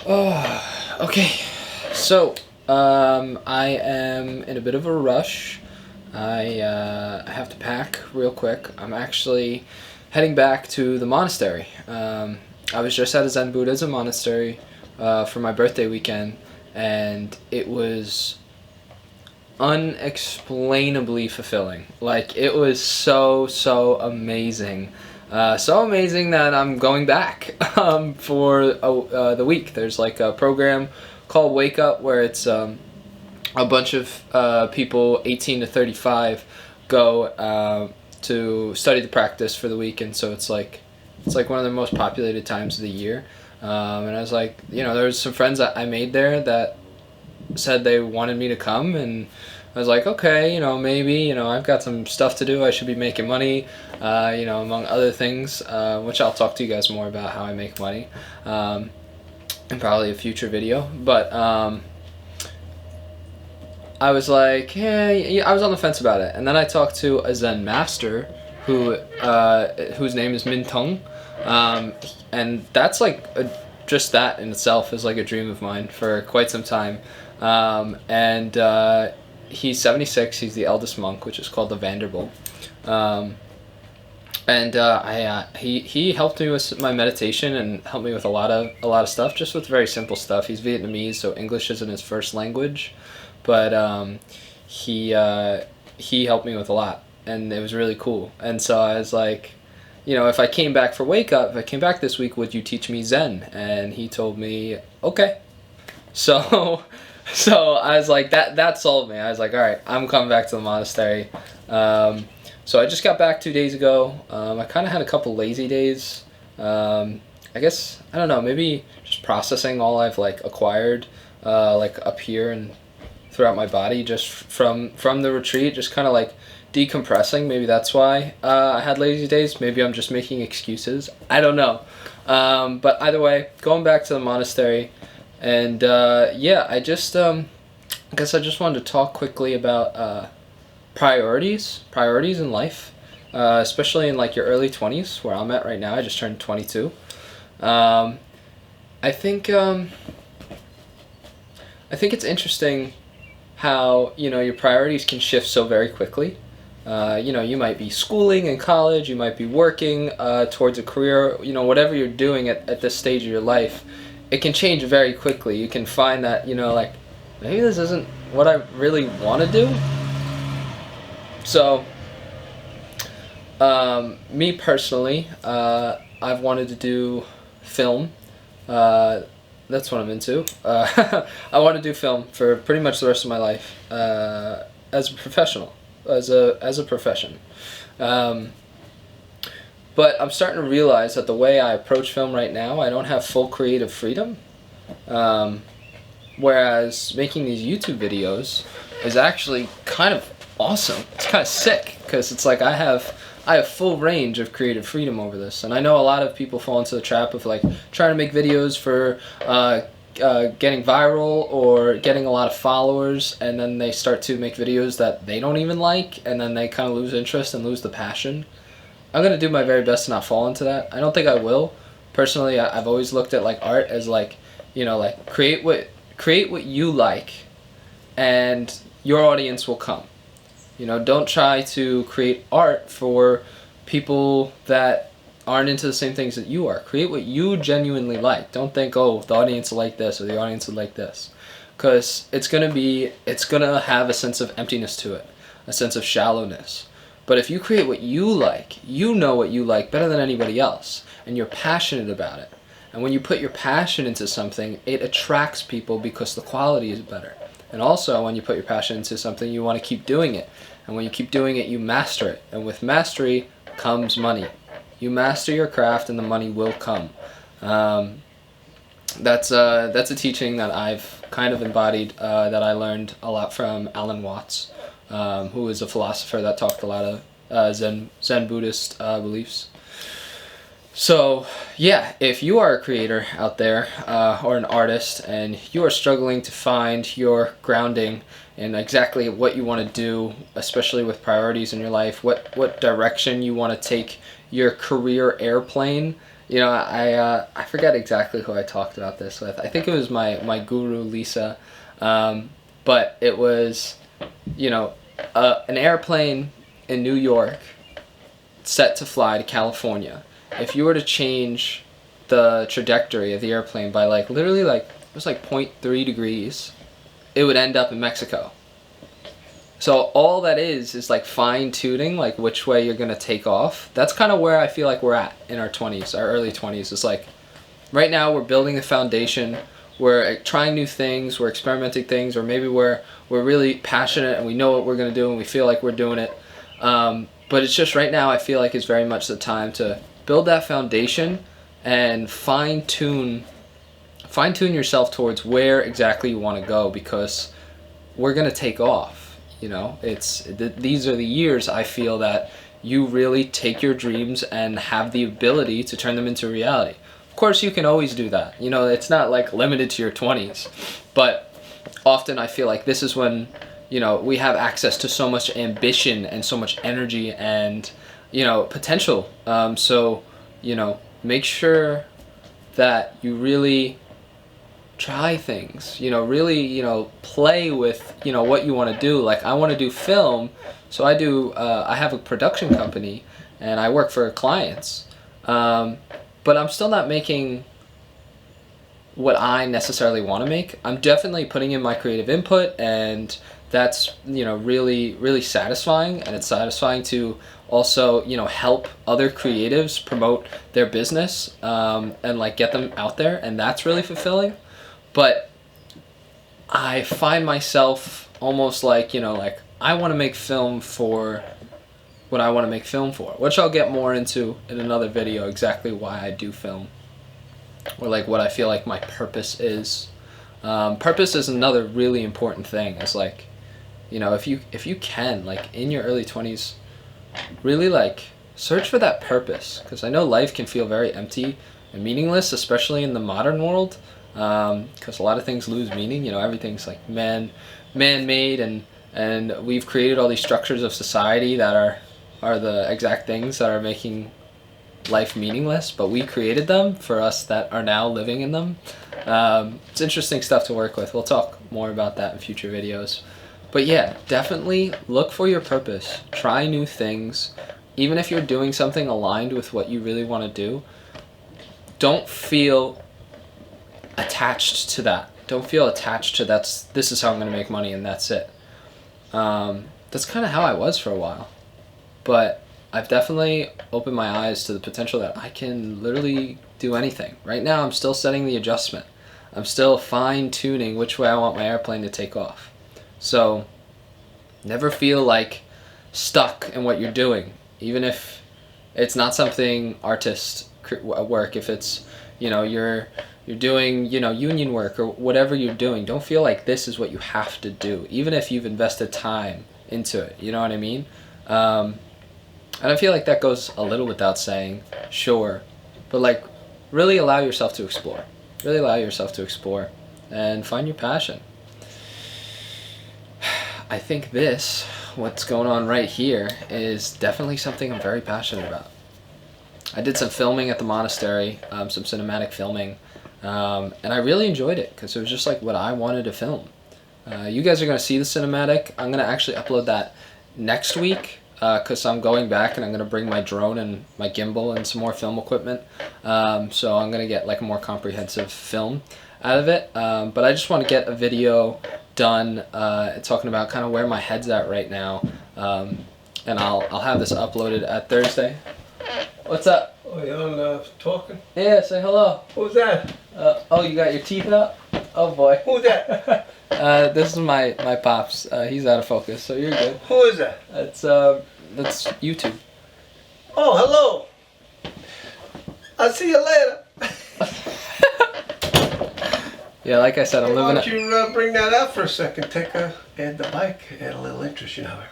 Oh, okay. So, I am in a bit of a rush. I have to pack real quick. I'm actually heading back to the monastery. I was just at a Zen Buddhism monastery for my birthday weekend, and it was unexplainably fulfilling. Like, it was so amazing. So amazing that I'm going back for the week. There's like a program called Wake Up where it's a bunch of people 18 to 35 go to study the practice for the week, and so it's like one of the most populated times of the year. And I was like, there was some friends that I made there that said they wanted me to come, and I was like, okay, maybe, I've got some stuff to do. I should be making money, among other things, which I'll talk to you guys more about how I make money in probably a future video. But I was like, yeah, I was on the fence about it. And then I talked to a Zen master whose name is Min Tong. And that's like just that in itself is like a dream of mine for quite some time. And he's 76. He's the eldest monk, which is called the Vanderbilt. He helped me with my meditation and helped me with a lot of stuff, just with very simple stuff. He's Vietnamese, so English isn't his first language, but he helped me with a lot, and it was really cool. And so I was like, if I came back for Wake Up, if I came back this week, would you teach me Zen? And he told me, okay. So so I was like, that sold me. I was like, all right, I'm coming back to the monastery. So I just got back 2 days ago. I kind of had a couple lazy days. I guess, I don't know, maybe just processing all I've like acquired like up here and throughout my body just from the retreat, just kind of like decompressing. Maybe that's why I had lazy days. Maybe I'm just making excuses. I don't know. But either way, going back to the monastery. And yeah, I guess I just wanted to talk quickly about priorities in life, especially in like your early 20s, where I'm at right now. I just turned 22. I think it's interesting how your priorities can shift so very quickly. You might be schooling in college, you might be working towards a career, whatever you're doing at this stage of your life. It can change very quickly. You can find that, like, maybe this isn't what I really want to do. So, me personally, I've wanted to do film. That's what I'm into. I want to do film for pretty much the rest of my life as a professional, as a profession. But I'm starting to realize that the way I approach film right now, I don't have full creative freedom. Whereas making these YouTube videos is actually kind of awesome. It's kind of sick because it's like I have full range of creative freedom over this. And I know a lot of people fall into the trap of like trying to make videos for getting viral or getting a lot of followers, and then they start to make videos that they don't even like, and then they kind of lose interest and lose the passion. I'm going to do my very best to not fall into that. I don't think I will. Personally, I've always looked at like art as like, like create what you like and your audience will come. Don't try to create art for people that aren't into the same things that you are. Create what you genuinely like. Don't think, oh, the audience will like this or the audience will like this. Because it's going to have a sense of emptiness to it, a sense of shallowness. But if you create what you like, you know what you like better than anybody else, and you're passionate about it. And when you put your passion into something, it attracts people because the quality is better. And also, when you put your passion into something, you want to keep doing it. And when you keep doing it, you master it. And with mastery comes money. You master your craft and the money will come. That's a teaching that I've kind of embodied, that I learned a lot from Alan Watts, who is a philosopher that talked a lot of Zen Buddhist beliefs. So yeah, if you are a creator out there or an artist and you are struggling to find your grounding in exactly what you want to do, especially with priorities in your life, what direction you want to take your career airplane, I forget exactly who I talked about this with. I think it was my guru Lisa, but it was, an airplane in New York set to fly to California. If you were to change the trajectory of the airplane by literally it was 0.3 degrees, it would end up in Mexico. So all that is fine tuning which way you're gonna take off. That's kind of where I feel like we're at in our 20s, our early 20s. It's right now we're building the foundation, we're trying new things, we're experimenting things, or maybe we're really passionate and we know what we're gonna do and we feel like we're doing it. But it's just right now I feel like it's very much the time to build that foundation and fine tune yourself towards where exactly you want to go, because we're gonna take off. These are the years I feel that you really take your dreams and have the ability to turn them into reality. Of course, you can always do that. It's not limited to your 20s, but often I feel like this is when, we have access to so much ambition and so much energy and, potential. So, make sure that you really try things, really, play with, what you want to do. I want to do film, so I have a production company and I work for clients, but I'm still not making what I necessarily want to make. I'm definitely putting in my creative input, and that's, really, really satisfying, and it's satisfying to also, help other creatives promote their business, and get them out there, and that's really fulfilling. But I find myself almost I want to make film for what I want to make film for, which I'll get more into in another video, exactly why I do film, or what I feel like my purpose is. Purpose is another really important thing. It's if you can, in your early 20s, really search for that purpose, because I know life can feel very empty and meaningless, especially in the modern world. Because a lot of things lose meaning. Everything's man-made, and we've created all these structures of society that are the exact things that are making life meaningless, but we created them for us that are now living in them. It's interesting stuff to work with. We'll talk more about that in future videos. But yeah, definitely look for your purpose. Try new things. Even if you're doing something aligned with what you really want to do, don't feel attached to that. Don't feel attached to this is how I'm going to make money and that's it. That's kind of how I was for a while. But I've definitely opened my eyes to the potential that I can literally do anything. Right now I'm still setting the adjustment. I'm still fine-tuning which way I want my airplane to take off. So never feel stuck in what you're doing, even if it's not something artist work. If it's, you're doing, union work or whatever you're doing, don't feel like this is what you have to do, even if you've invested time into it. You know what I mean? And I feel like that goes a little without saying, sure, but really allow yourself to explore. Really allow yourself to explore and find your passion. I think what's going on right here, is definitely something I'm very passionate about. I did some filming at the monastery, some cinematic filming, and I really enjoyed it because it was just what I wanted to film. You guys are going to see the cinematic. I'm going to actually upload that next week because I'm going back and I'm going to bring my drone and my gimbal and some more film equipment. So I'm going to get a more comprehensive film out of it. But I just want to get a video done talking about kind of where my head's at right now. And I'll have this uploaded at Thursday. What's up? Oh, you're talking? Yeah, say hello. Who's that? Oh, you got your teeth out? Oh boy. Who's that? This is my pops. He's out of focus, so you're good. Who is that? That's YouTube. Oh, hello. I'll see you later. Yeah, like I said, I'm living. Why don't you bring that out for a second? Add the bike, add a little interest, everybody.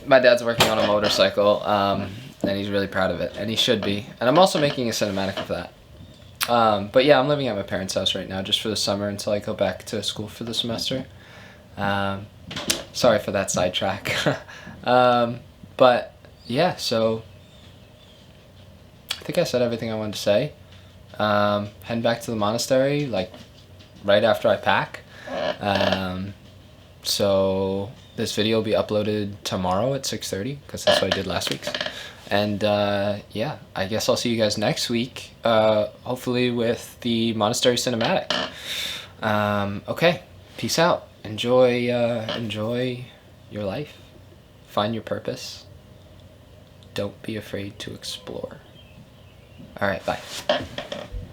My dad's working on a motorcycle, and he's really proud of it, and he should be. And I'm also making a cinematic of that. But yeah, I'm living at my parents' house right now just for the summer until I go back to school for the semester. Sorry for that sidetrack. But yeah, so I think I said everything I wanted to say. Heading back to the monastery, like, right after I pack. So this video will be uploaded tomorrow at 6:30, because that's what I did last week's. And yeah, I guess I'll see you guys next week, hopefully with the monastery cinematic. Okay, peace out. Enjoy your life. Find your purpose. Don't be afraid to explore. All right, bye.